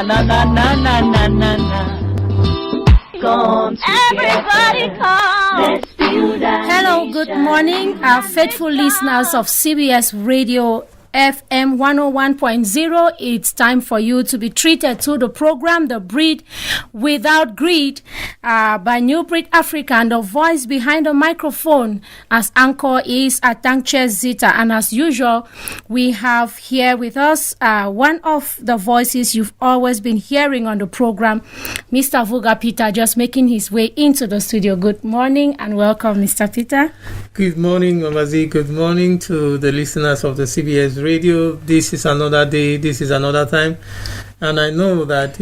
na na na na na na na. Come everybody come. Let's build a Hello, good morning, our faithful listeners of CBS Radio FM 101.0. It's time for you to be treated to the program The Breed Without Greed by New Breed Africa, and the voice behind the microphone as anchor is Atankche Zita. And as usual, we have here with us one of the voices you've always been hearing on the program, Mustafa Capito, just making his way into the studio. Good morning and welcome, Mr. Peter. Good morning, Mamazi. Good morning to the listeners of the CBS Radio. This is another day. This is another time. And I know that,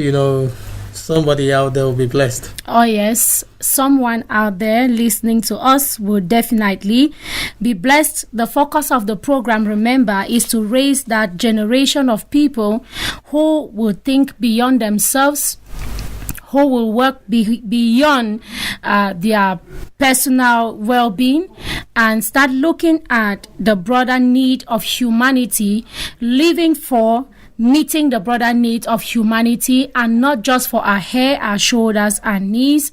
somebody out there will be blessed. Oh, yes. Someone out there listening to us will definitely be blessed. The focus of the program, remember, is to raise that generation of people who will think beyond themselves, who will work beyond their personal well-being and start looking at the broader need of humanity, living for meeting the broader needs of humanity, and not just for our hair, our shoulders, our knees,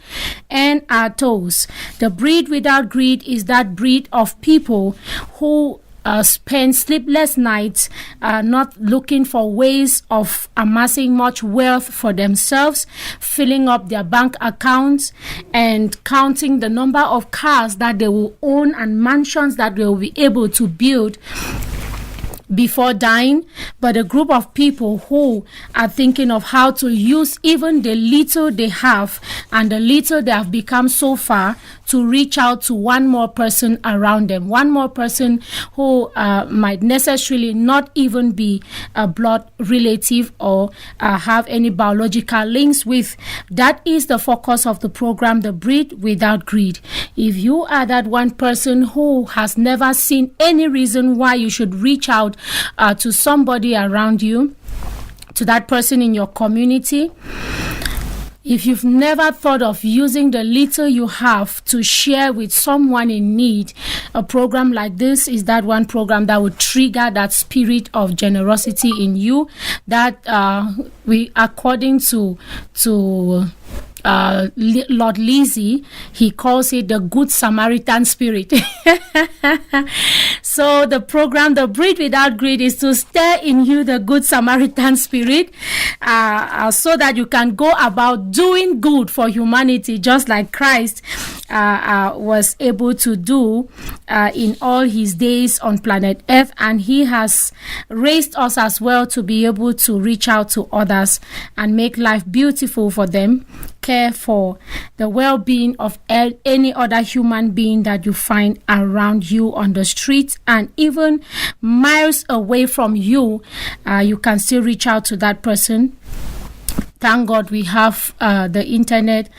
and our toes. The breed without greed is that breed of people who spend sleepless nights not looking for ways of amassing much wealth for themselves, filling up their bank accounts, and counting the number of cars that they will own and mansions that they will be able to build before dying, but a group of people who are thinking of how to use even the little they have and the little they have become so far to reach out to one more person around them, one more person who might necessarily not even be a blood relative or have any biological links with. That is the focus of the program, The Breed Without Greed. If you are that one person who has never seen any reason why you should reach out to somebody around you, to that person in your community, if you've never thought of using the little you have to share with someone in need, a program like this is that one program that would trigger that spirit of generosity in you that we, according to Lord Lizzie, he calls it the Good Samaritan spirit. So the program, The Breed Without Greed, is to stir in you the Good Samaritan spirit so that you can go about doing good for humanity, just like Christ was able to do in all his days on planet Earth. And he has raised us as well to be able to reach out to others and make life beautiful for them, care for the well-being of any other human being that you find around you on the streets, and even miles away from you, you can still reach out to that person. Thank God we have the internet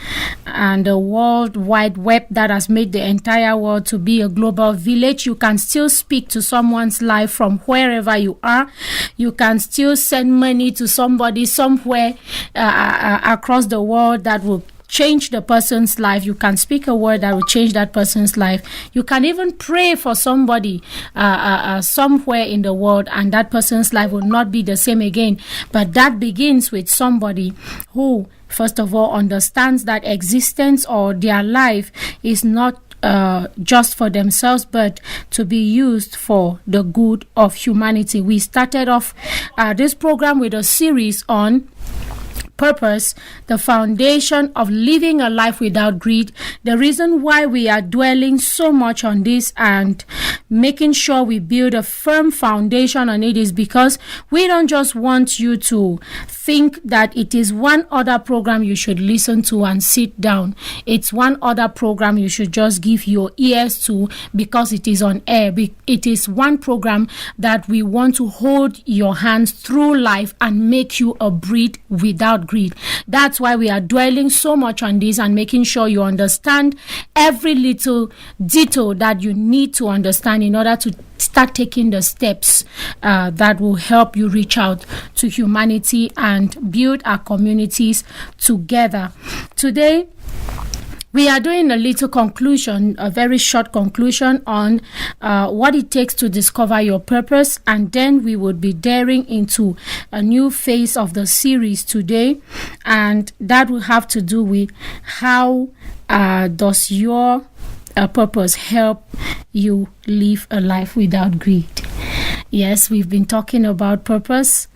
and the World Wide Web that has made the entire world to be a global village. You can still speak to someone's life from wherever you are. You can still send money to somebody somewhere across the world that will change the person's life. You can speak a word that will change that person's life. You can even pray for somebody somewhere in the world, and that person's life will not be the same again. But that begins with somebody who, first of all, understands that existence or their life is not just for themselves, but to be used for the good of humanity. We started off this program with a series on purpose, the foundation of living a life without greed. The reason why we are dwelling so much on this and making sure we build a firm foundation on it is because we don't just want you to think that it is one other program you should listen to and sit down. It's one other program you should just give your ears to because it is on air. It is one program that we want to hold your hands through life and make you a breed without greed. That's why we are dwelling so much on this and making sure you understand every little detail that you need to understand in order to start taking the steps that will help you reach out to humanity and build our communities together. Today, we are doing a little conclusion, a very short conclusion on what it takes to discover your purpose, and then we would be daring into a new phase of the series today, and that will have to do with how does your purpose help you live a life without greed. Yes, we've been talking about purpose.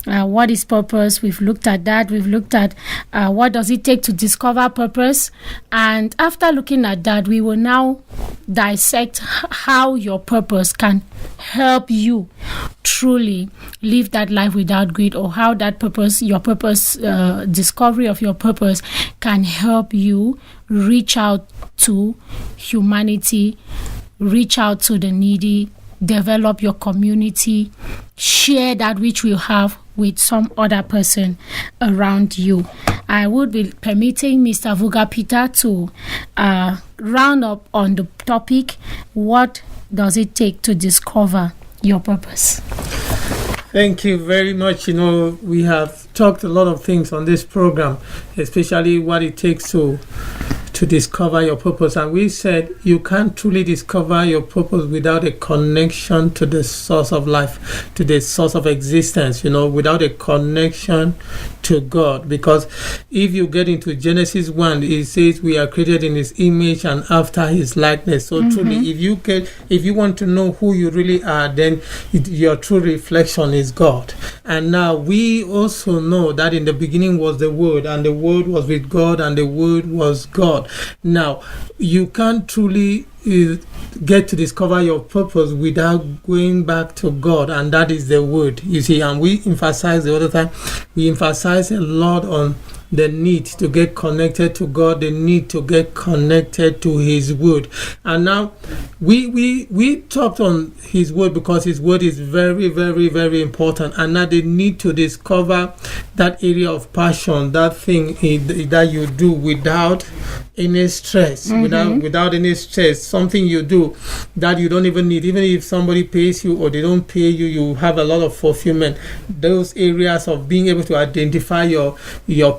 What is purpose? We've looked at that. We've looked at what does it take to discover purpose. And after looking at that, we will now dissect how your purpose can help you truly live that life without greed, or how that purpose, your purpose, discovery of your purpose can help you reach out to humanity, reach out to the needy, develop your community, share that which you have with some other person around you. I would be permitting Mr. Capito to round up on the topic, what does it take to discover your purpose? Thank you very much. We have talked a lot of things on this program, especially what it takes to discover your purpose. And we said you can't truly discover your purpose without a connection to the source of life, to the source of existence, without a connection to God. Because if you get into Genesis 1, it says we are created in His image and after His likeness. So truly, if you want to know who you really are, then your true reflection is God. And now we also know that in the beginning was the Word, and the Word was with God, and the Word was God. Now, you can't truly get to discover your purpose without going back to God, and that is the Word, you see. And we emphasize the other time, we emphasize a lot on the need to get connected to God, the need to get connected to His Word. And now we talked on His Word because His Word is very, very, very important. And now the need to discover that area of passion, that thing that you do without any stress, without any stress, something you do that you don't even need. Even if somebody pays you or they don't pay you, you have a lot of fulfillment. Those areas of being able to identify your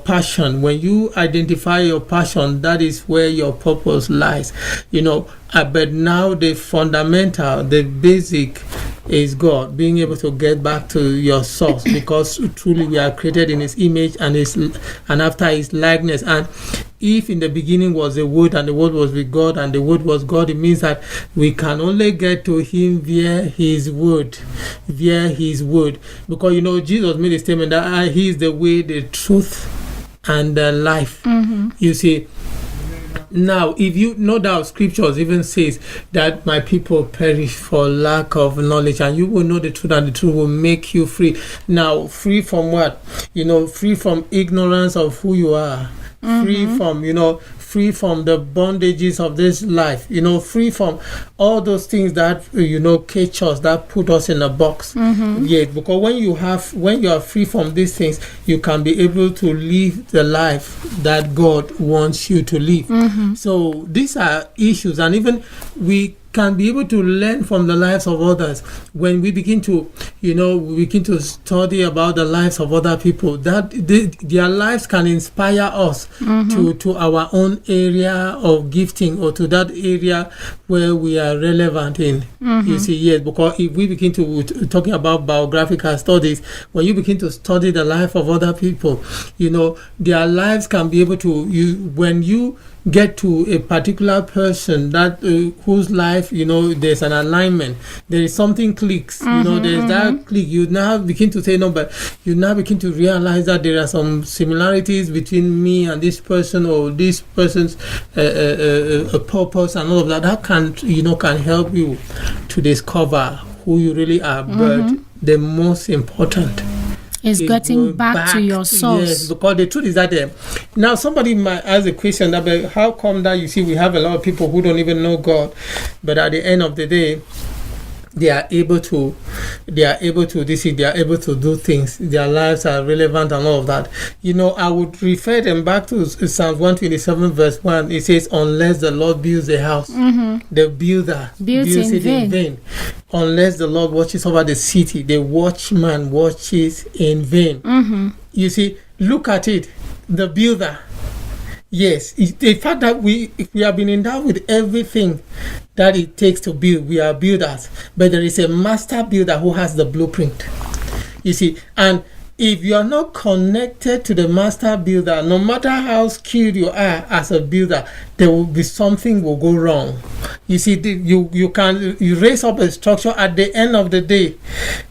passion. When you identify your passion, that is where your purpose lies. But now the fundamental, the basic is God, being able to get back to your source, because truly we are created in His image and after His likeness. And if in the beginning was the Word, and the Word was with God, and the Word was God, it means that we can only get to Him via His Word. Because Jesus made a statement that He is the way, the truth, and the life. You see. Now, if you know that scriptures even says that my people perish for lack of knowledge, and you will know the truth, and the truth will make you free. Now, free from what? Free from ignorance of who you are. Free from, free from the bondages of this life, free from all those things that, cage us, that put us in a box. Because when you are free from these things, you can be able to live the life that God wants you to live. So these are issues, and even we can be able to learn from the lives of others when we begin to study about the lives of other people, that their lives can inspire us to our own area of gifting, or to that area where we are relevant in. You see, yes, because if we begin to talking about biographical studies, when you begin to study the life of other people, their lives can be able to, when you get to a particular person that whose life, there's an alignment, there is something clicks, there's that click, you now begin to say no, but you now begin to realize that there are some similarities between me and this person, or this person's a purpose and all of that can help you to discover who you really are. But the most important is getting back to your source. Yes, because the truth is that now somebody might ask a question about how come that, you see, we have a lot of people who don't even know God, but at the end of the day, they are able to do things. Their lives are relevant and all of that. I would refer them back to Psalms 127 verse 1. It says, unless the Lord builds a house, the builder builds it in vain. Unless the Lord watches over the city, the watchman watches in vain. You see, look at it. The builder, Yes, the fact that we have been endowed with everything that it takes to build. We are builders, but there is a master builder who has the blueprint. You see, and if you are not connected to the master builder, no matter how skilled you are as a builder, there will be something will go wrong. You see, you raise up a structure. At the end of the day,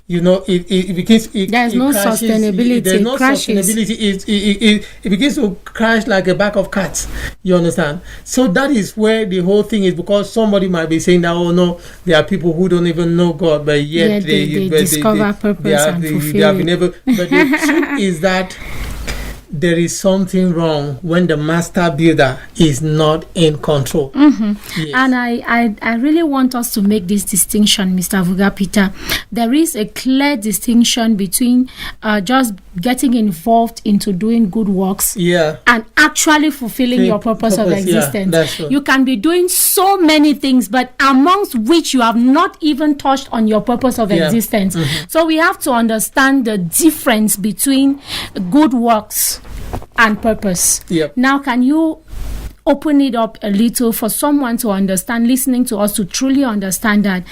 it begins. There's no crashes, sustainability. There's no crashes. sustainability. It begins to crash like a pack of cards. You understand? So that is where the whole thing is, because somebody might be saying that, oh no, there are people who don't even know God, but yet they discover purpose and fulfill they have been able. But the truth is that there is something wrong when the master builder is not in control. Yes. And I really want us to make this distinction, Mr. Capito. There is a clear distinction between just getting involved into doing good works and actually fulfilling your purpose of existence. That's true. You can be doing so many things, but amongst which you have not even touched on your purpose of existence. So we have to understand the difference between good works and purpose. Now, can you open it up a little for someone to understand, listening to us, to truly understand that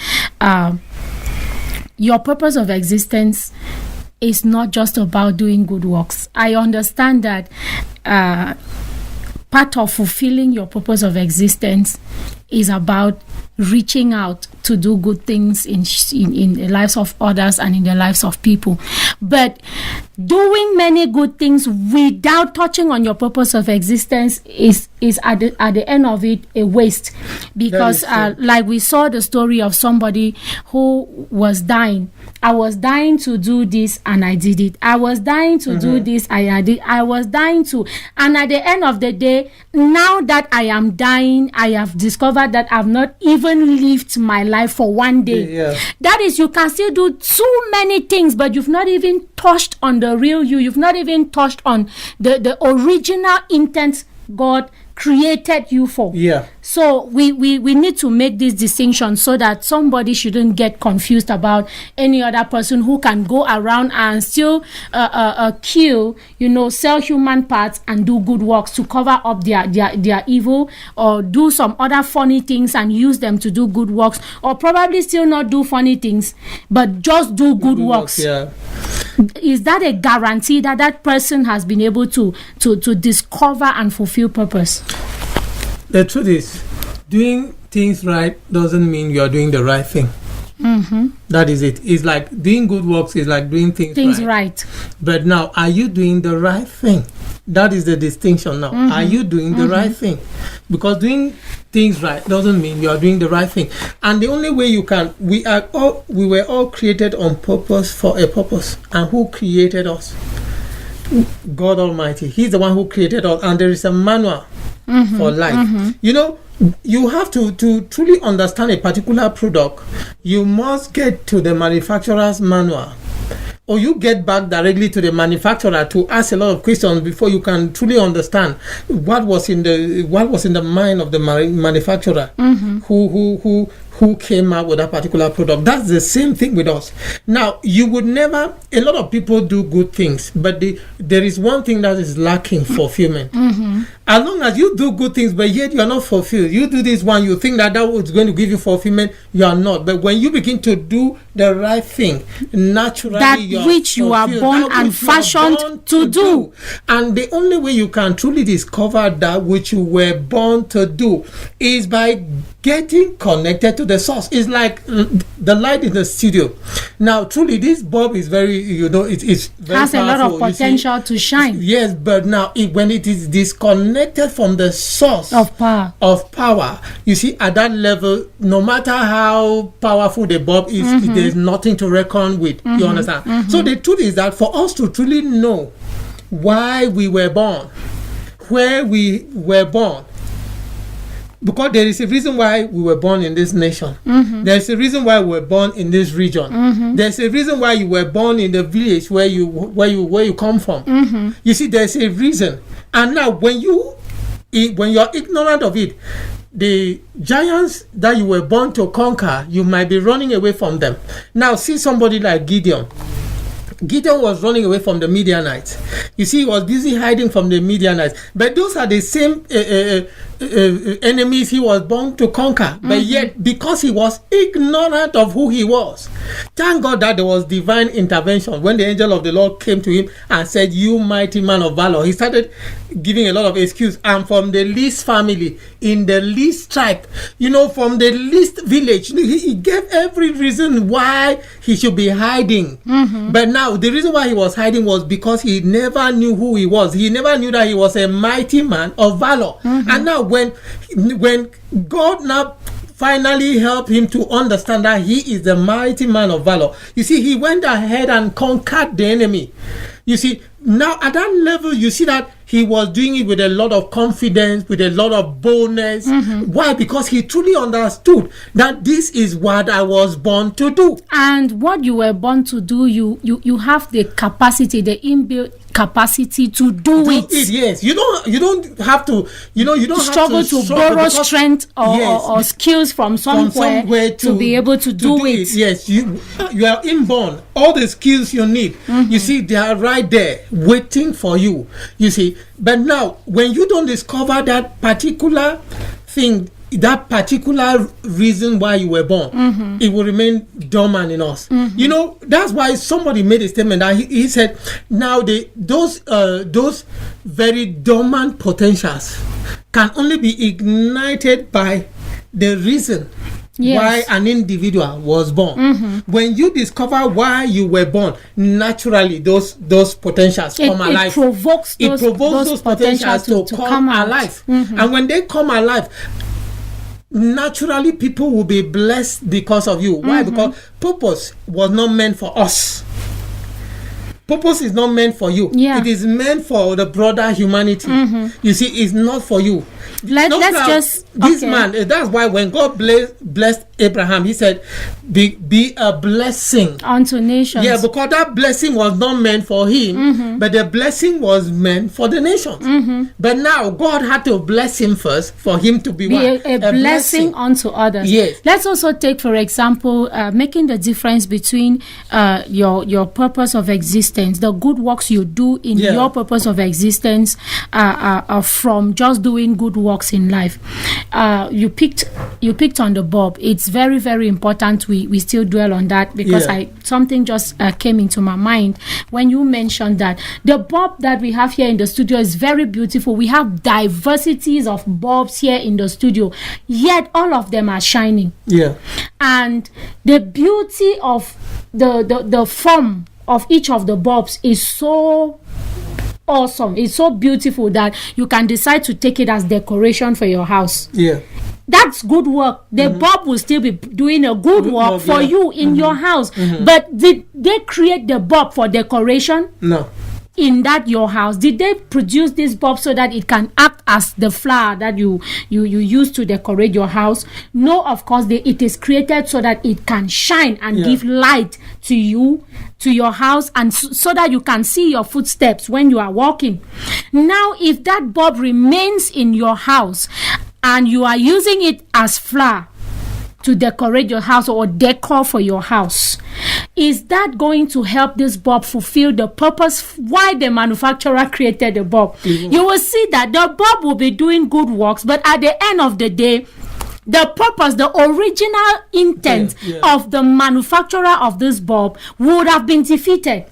your purpose of existence is not just about doing good works? I understand that part of fulfilling your purpose of existence is about reaching out to do good things in the lives of others and in the lives of people. But doing many good things without touching on your purpose of existence is at the end of it a waste. Because like we saw the story of somebody who was dying. I was dying to do this and I did it. I was dying to do this and I did. I was dying to. And at the end of the day, now that I am dying, I have discovered that I've not even lived my life for one day. That is, you can still do too many things, but you've not even touched on the real you. You've not even touched on the original intent God created you for. So we need to make this distinction so that somebody shouldn't get confused about any other person who can go around and still kill, sell human parts and do good works to cover up their evil, or do some other funny things and use them to do good works, or probably still not do funny things but just do good works. Is that a guarantee that that person has been able to discover and fulfill purpose? The truth is, doing things right doesn't mean you are doing the right thing. That is it. It's like doing good works is like doing things right. But now, are you doing the right thing? That is the distinction now. Are you doing the right thing? Because doing things right doesn't mean you are doing the right thing. And the only way you can, we were all created on purpose for a purpose. And who created us? God Almighty. He's the one who created us. And there is a manual for life. You have to truly understand a particular product. You must get to the manufacturer's manual, or you get back directly to the manufacturer to ask a lot of questions before you can truly understand what was in the mind of the manufacturer who came out with that particular product. That's the same thing with us. Now, you would never, a lot of people do good things, but there is one thing that is lacking: fulfillment. As long as you do good things, but yet you are not fulfilled, you do this one, you think that was going to give you fulfillment, you are not. But when you begin to do the right thing, naturally, that which you are born and fashioned to do. And the only way you can truly discover that which you were born to do is by getting connected to the source. It's like the light in the studio. Now, truly, this bulb is very, it's very has powerful. A lot of potential to shine. Yes, but now when it is disconnected from the source of power, you see, at that level, no matter how powerful the bulb is, there's nothing to reckon with. You understand? So the truth is that for us to truly know why we were born, where we were born, because there is a reason why we were born in this nation. There's a reason why we were born in this region. There's a reason why you were born in the village where you come from. You see, there's a reason. And now, when you're ignorant of it, the giants that you were born to conquer, you might be running away from them. Now, see somebody like Gideon. Gideon was running away from the Midianites. You see, he was busy hiding from the Midianites. But those are the same enemies he was born to conquer. But yet, because he was ignorant of who he was, thank God that there was divine intervention. When the angel of the Lord came to him and said, "You mighty man of valor," he started giving a lot of excuse. And from the least family, in the least tribe, from the least village, he gave every reason why he should be hiding. But now, the reason why he was hiding was because he never knew who he was. He never knew that he was a mighty man of valor. And now, when God now finally helped him to understand that he is the mighty man of valor, you see, he went ahead and conquered the enemy. You see, now at that level, you see that he was doing it with a lot of confidence, with a lot of boldness. Why? Because he truly understood that this is what I was born to do. And what you were born to do, you have the capacity, the inbuilt capacity to do it. Yes, you don't have to. You don't struggle to borrow strength or skills from somewhere to be able to do it. Yes, you are inborn. All the skills you need, you see, they are right there waiting for you. You see, but now when you don't discover that particular thing, that particular reason why you were born, it will remain dormant in us. That's why somebody made a statement that he said, now those very dormant potentials can only be ignited by the reason why an individual was born. When you discover why you were born, naturally those potentials come alive. It provokes those potentials to come alive. And when they come alive, naturally people will be blessed because of you. Why? Because purpose was not meant for us. Purpose is not meant for you. It is meant for the broader humanity. You see, it's not for you. This man, that's why when God blessed Abraham, he said, be a blessing unto nations. Yeah, because that blessing was not meant for him, but the blessing was meant for the nations. But now God had to bless him first for him to be a blessing unto others. Yes. Let's also take, for example, making the difference between your purpose of existence, the good works you do in your purpose of existence, from just doing good works in life. You picked on the bulb. It's very, very important we still dwell on that, because something just came into my mind when you mentioned that the bulb that we have here in the studio is very beautiful. We have diversities of bulbs here in the studio, yet all of them are shining. And the beauty of the form of each of the bulbs is so awesome. It's so beautiful that you can decide to take it as decoration for your house. That's good work. The bulb will still be doing a good work for you in your house. But did they create the bulb for decoration? No. In that your house, did they produce this bulb so that it can act as the flower that you use to decorate your house? No, of course, it is created so that it can shine and give light to you, to your house, and so that you can see your footsteps when you are walking. Now, if that bulb remains in your house and you are using it as flower to decorate your house or decor for your house, is that going to help this bulb fulfill the purpose why the manufacturer created the bulb? You will see that the bulb will be doing good works, but at the end of the day, the purpose, the original intent of the manufacturer of this bulb would have been defeated.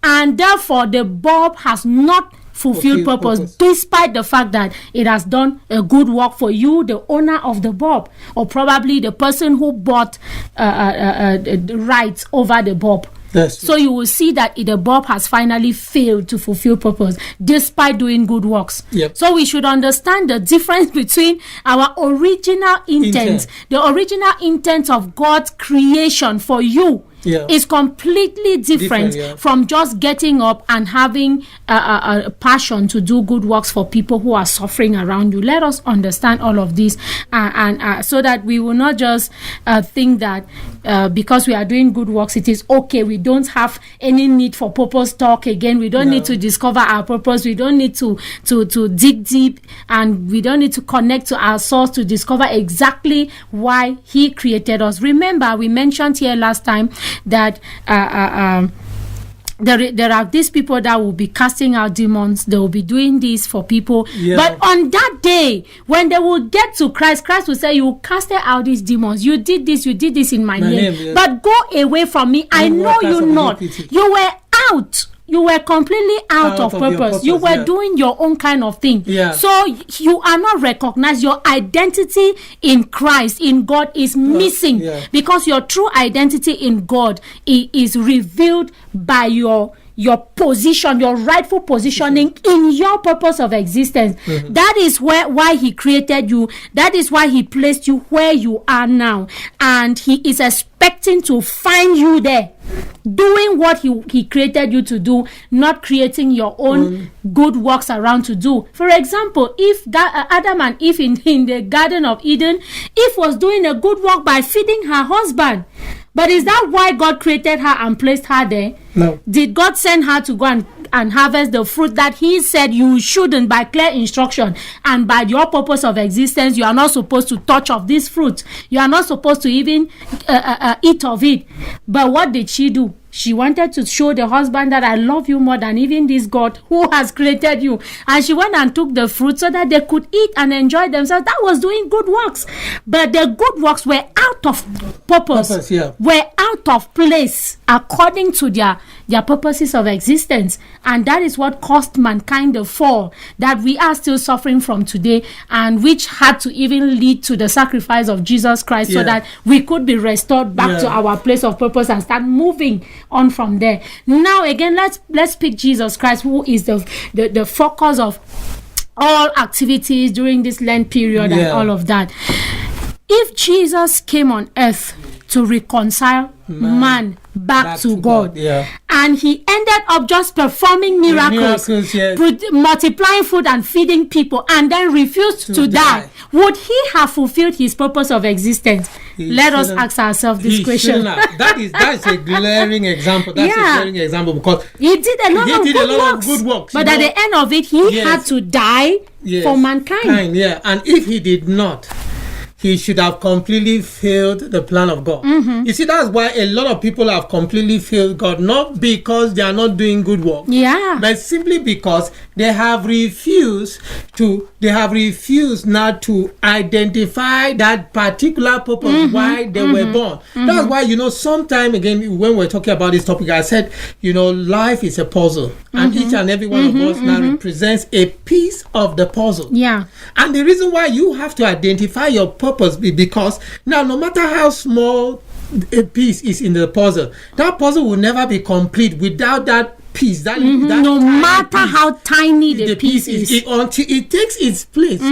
And therefore, the bulb has not fulfilled purpose, despite the fact that it has done a good work for you, the owner of the bulb, or probably the person who bought the rights over the bulb. So you will see that the bulb has finally failed to fulfill purpose despite doing good works. So we should understand the difference between our original intent. The original intent of God's creation for you is completely different from just getting up and having a passion to do good works for people who are suffering around you. Let us understand all of this, and so that we will not just think that because we are doing good works, it is okay. We don't have any need for purpose talk again. We don't need to discover our purpose. We don't need to dig deep, and we don't need to connect to our source to discover exactly why He created us. Remember, we mentioned here last time that there are these people that will be casting out demons. They will be doing this for people. Yeah. But on that day, when they will get to Christ, Christ will say, you casted out these demons. You did this in my name. Yes. But go away from me. I know you not. You were out. You were completely out of purpose. You were doing your own kind of thing. Yeah. So you are not recognized. Your identity in Christ, in God, is missing because your true identity in God is revealed by your position, your rightful positioning in your purpose of existence. That is why he created you. That is why he placed you where you are now. And he is expecting to find you there, doing what he created you to do, not creating your own good works around to do. For example, if Adam and Eve in the Garden of Eden, Eve was doing a good work by feeding her husband. But is that why God created her and placed her there? No. Did God send her to go and harvest the fruit that he said you shouldn't by clear instruction? And by your purpose of existence, you are not supposed to touch of this fruit. You are not supposed to even eat of it. But what did she do? She wanted to show the husband that I love you more than even this God who has created you. And she went and took the fruit so that they could eat and enjoy themselves. That was doing good works. But the good works were out of purpose. Were out of place according to their purposes of existence. And that is what caused mankind the fall that we are still suffering from today, and which had to even lead to the sacrifice of Jesus Christ so that we could be restored back to our place of purpose and start moving on from there. Now again, let's pick Jesus Christ, who is the focus of all activities during this Lent period and all of that. If Jesus came on earth to reconcile man back to God. And he ended up just performing miracles multiplying food and feeding people, and then refused to die. Would he have fulfilled his purpose of existence? Let us ask ourselves this question. That is a glaring example. That's a glaring example, because he did a lot of good works. But at the end of it, he had to die for mankind. And if he did not, he should have completely failed the plan of God. You see, that's why a lot of people have completely failed God, not because they are not doing good work, but simply because they have refused not to identify that particular purpose why they were born. That's why, sometime again, when we're talking about this topic, I said, life is a puzzle, and each and every one of us now represents a piece of the puzzle. And the reason why you have to identify your purpose because now, no matter how small a piece is in the puzzle, that puzzle will never be complete without that piece. That no matter how tiny the piece is. Until it takes its place,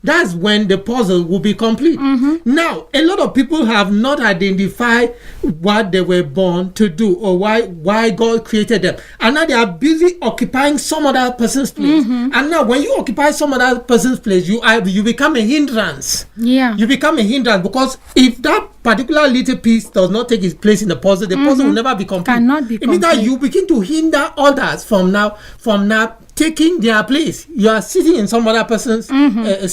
that's when the puzzle will be complete. Now, a lot of people have not identified what they were born to do, or why God created them, and now they are busy occupying some other person's place. And now, when you occupy some other person's place, you become a hindrance. You become a hindrance, because if that particular little piece does not take its place in the puzzle, the puzzle will never be complete. Cannot be complete. It means that you begin to hinder others from now taking their place. You are sitting in some other person's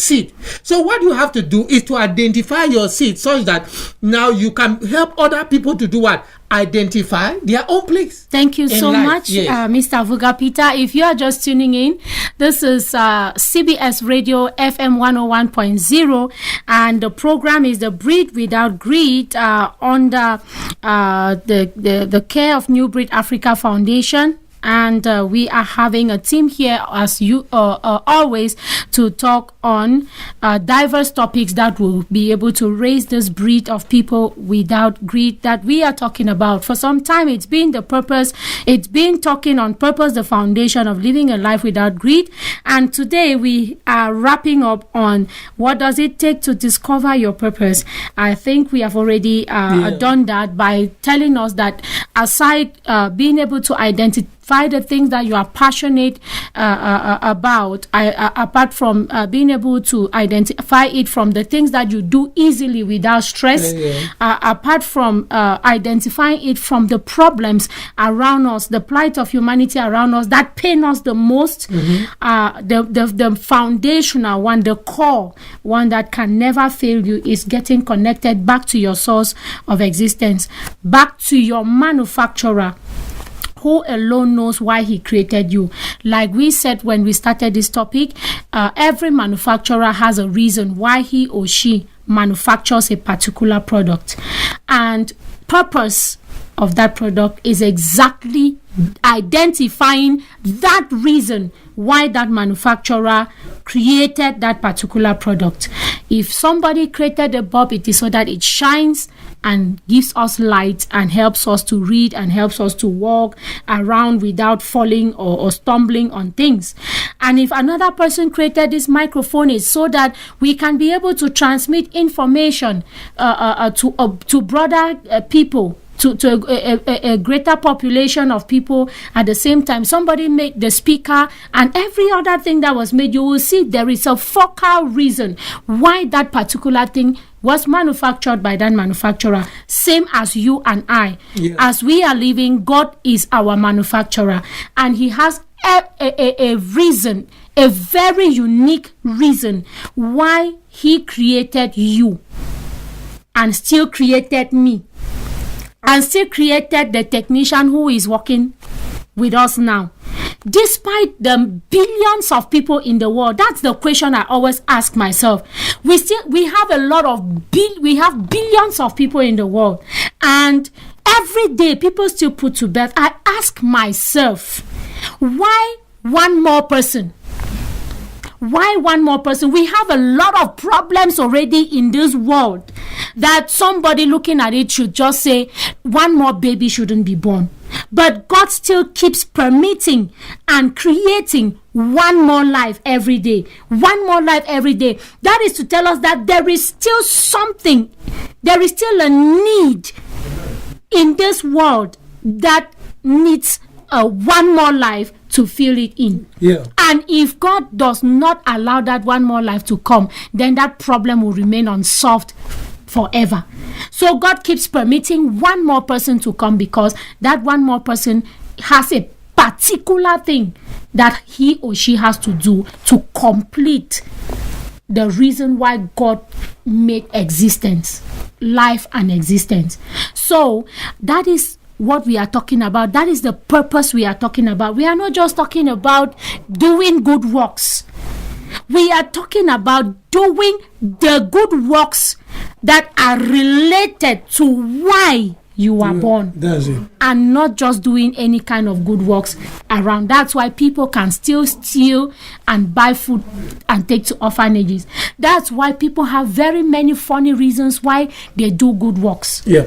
seat. So what you have to do is to identify your seat, such that now you can help other people to do what? Identify their own place. Thank you so much, Mr. Capito. If you are just tuning in, this is CBS Radio FM 101.0, and the program is The Breed Without Greed under the care of New Breed Africa Foundation. And we are having a team here, as you always, to talk on diverse topics that will be able to raise this breed of people without greed that we are talking about. For some time, it's been the purpose. It's been talking on purpose, the foundation of living a life without greed. And today we are wrapping up on what does it take to discover your purpose. I think we have already done that by telling us that aside being able to identify the things that you are passionate about, apart from being able to identify it from the things that you do easily without stress, apart from identifying it from the problems around us, the plight of humanity around us that pain us the most, the foundational one, the core one that can never fail you is getting connected back to your source of existence, back to your manufacturer, who alone knows why he created you. Like we said when we started this topic, every manufacturer has a reason why he or she manufactures a particular product, and purpose of that product is exactly identifying that reason why that manufacturer created that particular product. If somebody created a bulb, it is so that it shines and gives us light and helps us to read and helps us to walk around without falling or stumbling on things. And if another person created this microphone, it's so that we can be able to transmit information to broader people, to a greater population of people at the same time. Somebody made the speaker and every other thing that was made. You will see there is a focal reason why that particular thing was manufactured by that manufacturer. Same as you and I. Yeah. As we are living, God is our manufacturer, and he has a reason, a very unique reason why he created you and still created me and still created the technician who is working with us now. Despite the billions of people in the world, that's the question I always ask myself. We have billions of people in the world, and every day people still put to bed. I ask myself, why one more person? Why one more person? We have a lot of problems already in this world that somebody looking at it should just say one more baby shouldn't be born. But God still keeps permitting and creating one more life every day. One more life every day. That is to tell us that there is still something, there is still a need in this world that needs one more life to fill it in. Yeah. And if God does not allow that one more life to come, then that problem will remain unsolved forever. So God keeps permitting one more person to come because that one more person has a particular thing that he or she has to do to complete the reason why God made existence, life and existence. So that is what we are talking about. That is the purpose we are talking about. We are not just talking about doing good works. We are talking about doing the good works that are related to why you are born. That's it. And not just doing any kind of good works around. That's why people can still steal and buy food and take to orphanages. That's why people have very many funny reasons why they do good works. Yeah.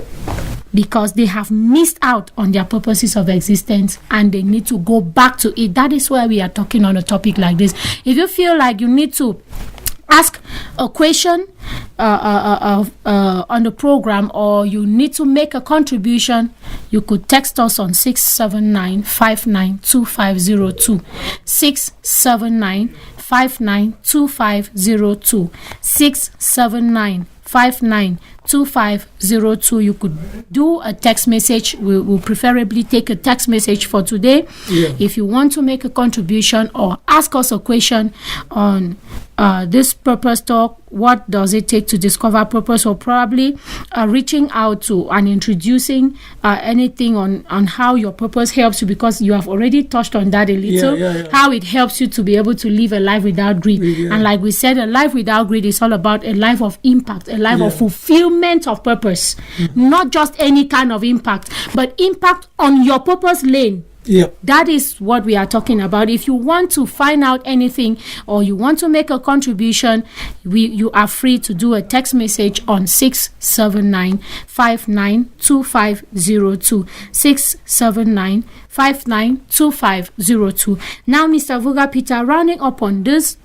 Because they have missed out on their purposes of existence and they need to go back to it. That is why we are talking on a topic like this. If you feel like you need to ask a question on the program, or you need to make a contribution, you could text us on 679-592502. 679-592502. 679-592502. You could do a text message. We'll preferably take a text message for today. Yeah. If you want to make a contribution or ask us a question on this purpose talk, what does it take to discover purpose, or probably reaching out to and introducing anything on how your purpose helps you, because you have already touched on that a little, how it helps you to be able to live a life without greed. And like we said, a life without greed is all about a life of impact, a life of fulfillment of purpose. Not just any kind of impact, but impact on your purpose lane. Yep. That is what we are talking about. If you want to find out anything or you want to make a contribution, you are free to do a text message on 679-592502. 679-592502. Now, Mr. Vuga Peter, rounding up on this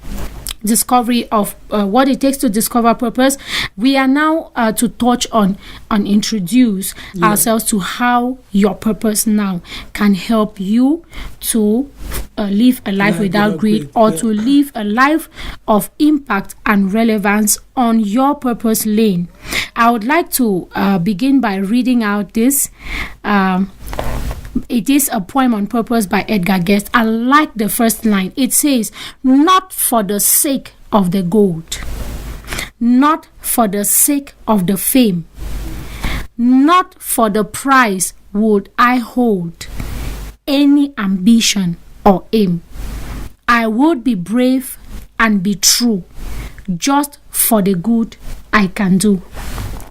discovery of what it takes to discover purpose, we are now to touch on and introduce ourselves to how your purpose now can help you to live a life without greed, or to live a life of impact and relevance on your purpose lane. I would like to begin by reading out this. It is a poem on purpose by Edgar Guest. I like the first line. It says, "Not for the sake of the gold, not for the sake of the fame, not for the prize would I hold any ambition or aim. I would be brave and be true just for the good I can do.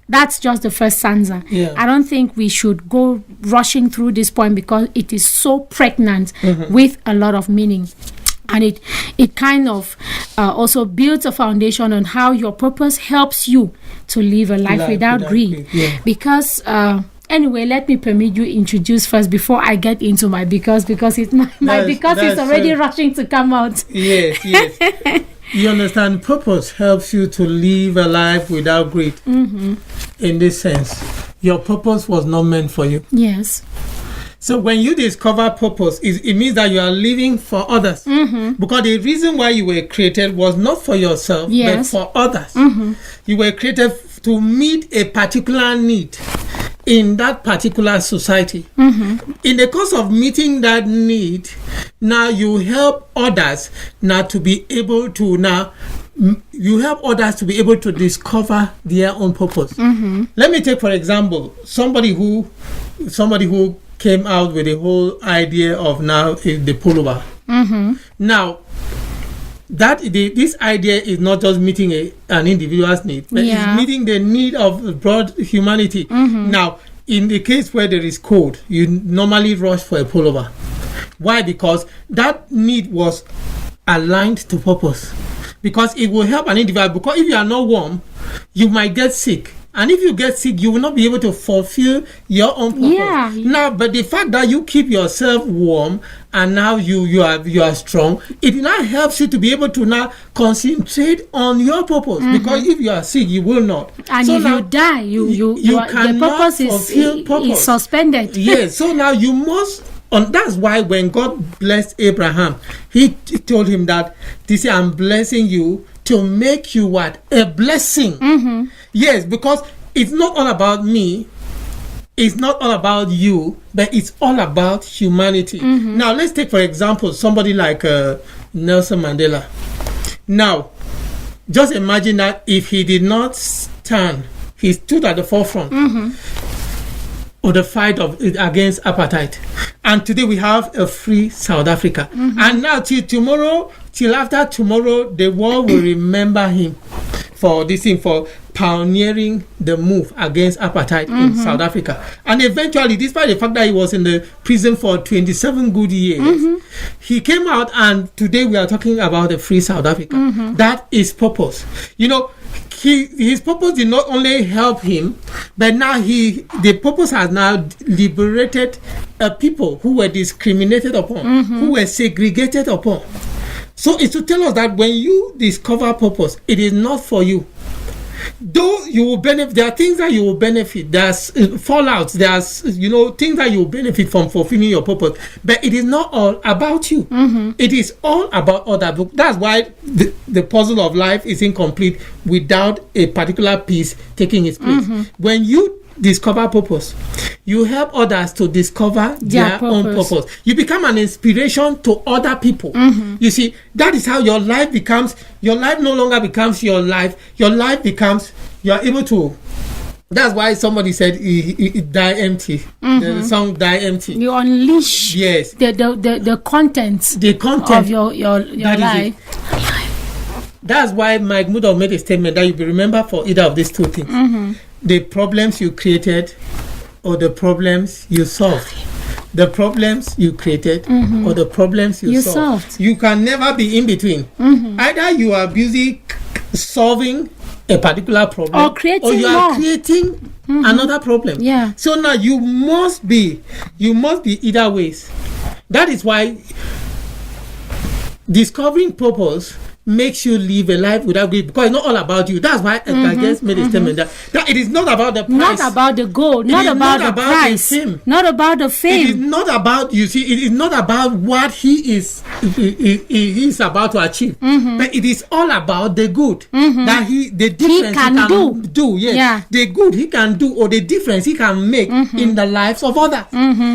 That's just the first stanza. Yeah. I don't think we should go rushing through this point because it is so pregnant with a lot of meaning. And it kind of also builds a foundation on how your purpose helps you to live a life without greed. Yeah. Because anyway, let me permit you introduce first before I get into my because it's it's already rushing to come out. Yes. You understand, purpose helps you to live a life without greed. In this sense, your purpose was not meant for you. Yes. So when you discover purpose, it means that you are living for others. Because the reason why you were created was not for yourself, but for others. You were created to meet a particular need in that particular society. In the course of meeting that need, now you help others to be able to discover their own purpose. Let me take, for example, somebody who came out with the whole idea of now the pullover. Now, this idea is not just meeting an individual's need, but it's meeting the need of broad humanity. Now, in the case where there is cold, you normally rush for a pullover. Why? Because that need was aligned to purpose. Because it will help an individual. Because if you are not warm, you might get sick. And if you get sick, you will not be able to fulfill your own purpose. Yeah. Now, but the fact that you keep yourself warm and now you are strong, it now helps you to be able to now concentrate on your purpose. Because if you are sick, you will not. And so if you die, the purpose is suspended. Yes. So now you must. And that's why when God blessed Abraham, he told him that, this year I'm blessing you to make you what? A blessing. Yes, because it's not all about me. It's not all about you, but it's all about humanity. Now, let's take, for example, somebody like Nelson Mandela. Now, just imagine that if he did not stand, he stood at the forefront of the fight against apartheid. And today we have a free South Africa. And now till after tomorrow, the world will remember him for pioneering the move against apartheid in South Africa. And eventually, despite the fact that he was in the prison for 27 good years, he came out, and today we are talking about a free South Africa. That is purpose. You know, his purpose did not only help him, but now the purpose has now liberated people who were discriminated upon, who were segregated upon. So it's to tell us that when you discover purpose, it is not for you. Though you will benefit, there are things that you will benefit. There's fallouts. There's things that you will benefit from fulfilling your purpose. But it is not all about you. It is all about other. That's why the puzzle of life is incomplete without a particular piece taking its place. When you discover purpose, you help others to discover their own purpose. You become an inspiration to other people. You see, that is how your life becomes. Your life no longer becomes your life. Your life becomes, you are able to. That's why somebody said it die empty. The song Die Empty. You unleash the contents of your life. That's why Mike Mudov made a statement that you be remembered for either of these two things. The problems you created or the problems you solved. The problems you created or the problems you solved. You can never be in between. Either you are busy solving a particular problem or you are creating another problem. So now you must be either ways. That is why discovering purpose makes you live a life without greed, because it's not all about you. That's why I guess made a statement that it is not about the price, not about the gold, not about the price, not about the fame. It is not about, you see, it is not about what he is about to achieve, but it is all about the good that the difference he can do. Yes, the good he can do or the difference he can make in the lives of others.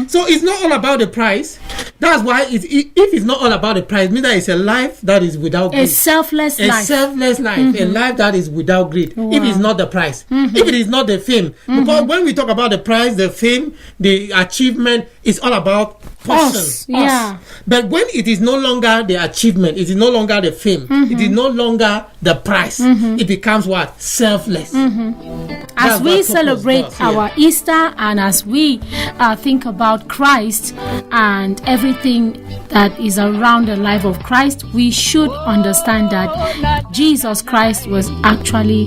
So it's not all about the price. That's why if it's not all about the price, it means that it's a life that is without greed. Selfless life. Selfless life, a life that is without greed. If it's not the price, if it is not the fame, because when we talk about the price, the fame, the achievement, it's all about person. Yeah. But when it is no longer the achievement, it is no longer the fame, it is no longer the prize, it becomes what? Selfless. As we celebrate our Easter and as we think about Christ and everything that is around the life of Christ, we should understand that Jesus Christ was actually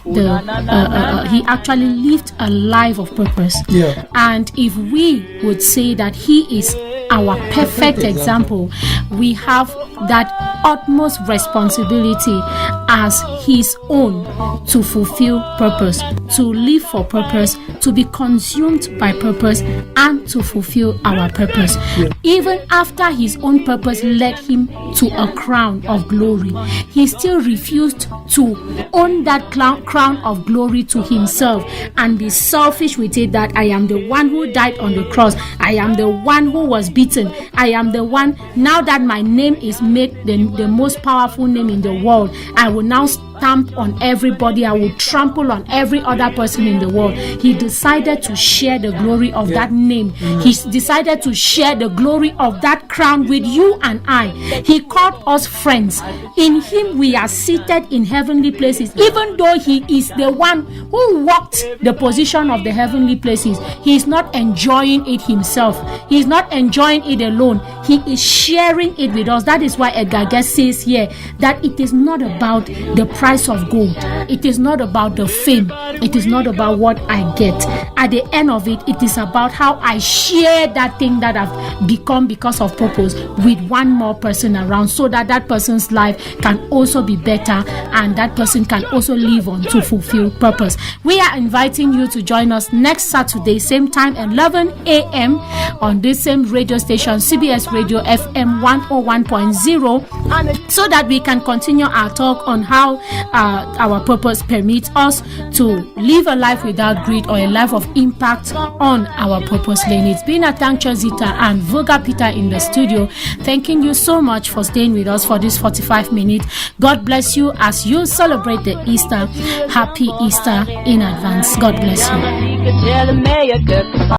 he actually lived a life of purpose. Yeah. And if we would say that he is our perfect example, we have that utmost responsibility as his own to fulfill purpose, to live for purpose, to be consumed by purpose, and to fulfill our purpose. Yeah. Even after his own purpose led him to a crown of glory, he still refused to own that crown of glory to himself and be selfish with it, that I am the one who died on the cross, I am the one who was beaten, I am the one, now that my name is made the most powerful name in the world, I will now stamp on everybody, I will trample on every other person in the world. He decided to share the glory of that name. He decided to share the glory of that crown with you and I. He called us friends. In him we are seated in heavenly places. Even though he is the one who walked the position of the heavenly places, he is not enjoying it himself. He is not enjoying it alone. He is sharing it with us. That is why Edgar Guest says here that it is not about the price of gold. It is not about the fame. It is not about what I get. At the end of it, it is about how I share that thing that I've become because of purpose with one more person around, so that that person's life can also be better and that person can also live on to fulfill purpose. We are inviting you to join us next Saturday, same time, 11 a.m. on this same radio station, CBS Radio FM 101.0, so that we can continue our talk on how our purpose permits us to live a life without greed or a life of impact on our purpose lane. It's been a Thankcha Zita and Voga Peter in the studio. Thanking you so much for staying with us for this 45 minutes. God bless you as you celebrate the Easter. Happy Easter in advance. God bless you.